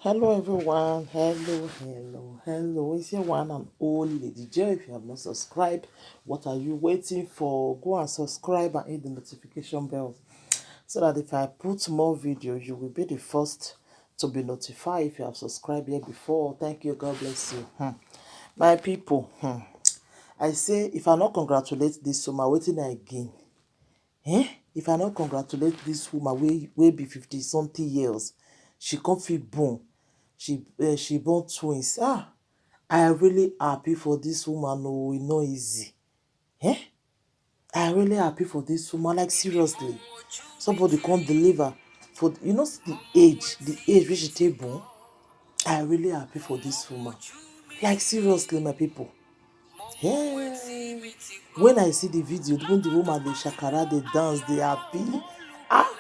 Hello everyone, hello. It's your one and only Lady J. If you have not subscribed, what are you waiting for? Go and subscribe and hit the notification bell so that if I put more videos, you will be the first to be notified if you have subscribed here before. Thank you, God bless you. My people, I say if I not congratulate this woman, waiting again. If I not congratulate this woman, we be 50 something years, she can't feel born. She born twins. I really happy for this woman. Oh, it's not easy. Eh? I really happy for this woman. Like seriously, somebody can't deliver for the age which she take born. I really happy for this woman. Like seriously, my people. Yeah. When I see the video, when the woman they shakara, they dance, they happy. Ah,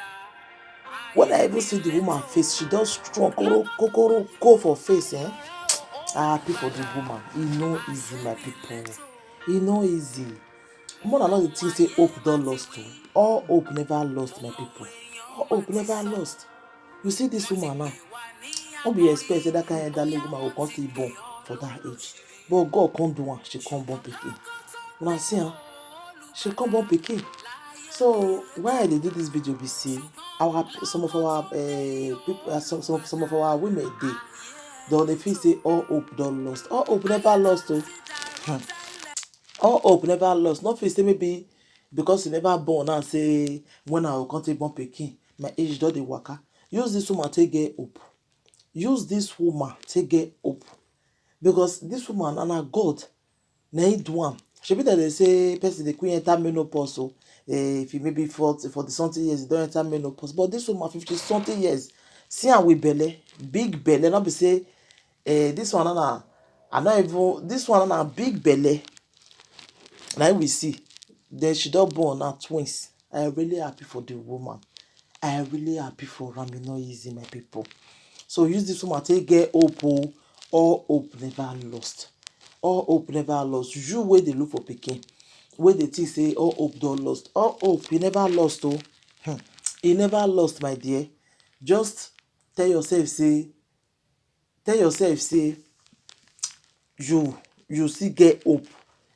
when I even see the woman face, she does strong kokoro go for face. I happy for the woman. E no easy, my people. E no easy. More than all the things say hope don lost o. All hope never lost, my people. All hope never lost. You see this woman now. No be expect say that kind elderly woman go come still born for that age. But God come do am, she come born pikin. Una see am, she come born pikin. So why I dey do this video be say our some of our people, some of our women dey don dey feel say all hope don lost. All hope never lost o. All hope never lost. No feel say maybe because you never born now say when I go come take born pikin my age don dey waka. Use this woman take get hope. Use this woman take get hope because this woman na God na him do am. Shebi dem dey say person dey quick enter menopause o. If you maybe 40 something years you don enter menopause, but this woman 50 something years see am with belle, big belle. No be say this one na I no even this one na big belle na we see. Then she don born now twins. I really happy for the woman. I really happy for am. E no easy, my people. So use this woman take get hope o. All hope never lost. All hope never lost. You wey dey look for pikin, wey dey think say all hope don lost. All hope e never lost o. E never lost, my dear. Just tell yourself say you still get hope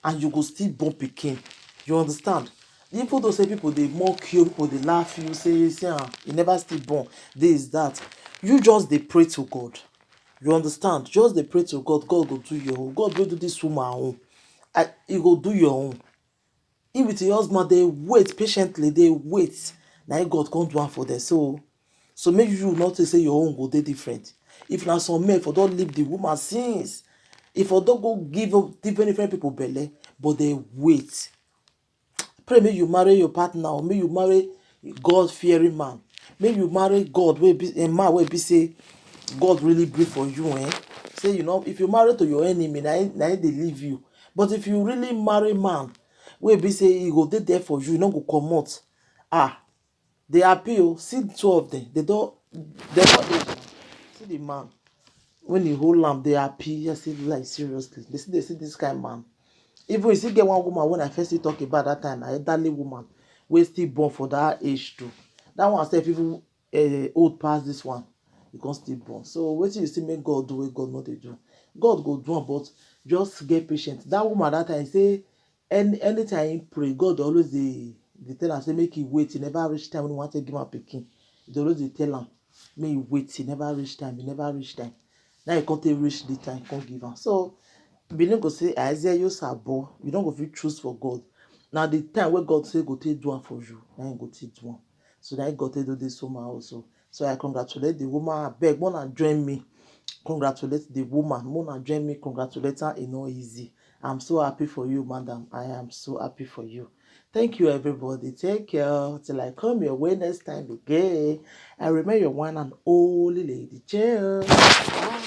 and you go still born pikin. You understand? Even though say people dey mock you, people dey laugh you, say you never still born this that, you just dey pray to God. You understand? Just dey pray to God. God go do your own. God wey do this woman own, he go do your own. If with your husband dey wait patiently, dey wait, na him God come do am for them. So make you not say your own go dey different. If na some men for don leave the woman since, if for don go give up different people belle, but they wait. Pray make you marry your partner, or make you marry God fearing man. Make you marry God wey be a man wey be say God really breathe for you. Say if you marry to your enemy, na him dey leave you. But if you really marry man wey be say he go dey there for you, no go comot. They happy o. See the two of them, they don age now. See the man when he hold am, they happy. Yes, like seriously, they see this kind man. Even you still get one woman when I first still talk about that time, an elderly woman wey still born for that age too. That one sef even old pass this one, e come still born. So wetin you still make God do wey God no dey do? God go do am, but just get patient. That woman that time say anytime he pray, God always dey tell am say make he wait. He never reach time when he wan take give am pikin. He always dey tell am make he wait. He never reach time. He never reach time. Now he come take reach the time, come give am. So benin go say Isaiah use abo, you don't go fit choose for God. Now the time where God say go take do am for you, now him go take do am. So now God take do this woman also. So I congratulate the woman. I beg Mona join me, congratulate the woman. Mona join me, congratulate her. E no easy. I'm so happy for you, madam. I am so happy for you. Thank you, everybody. Take care till I come your way next time again. I remember your one and only Lady Jill. Bye.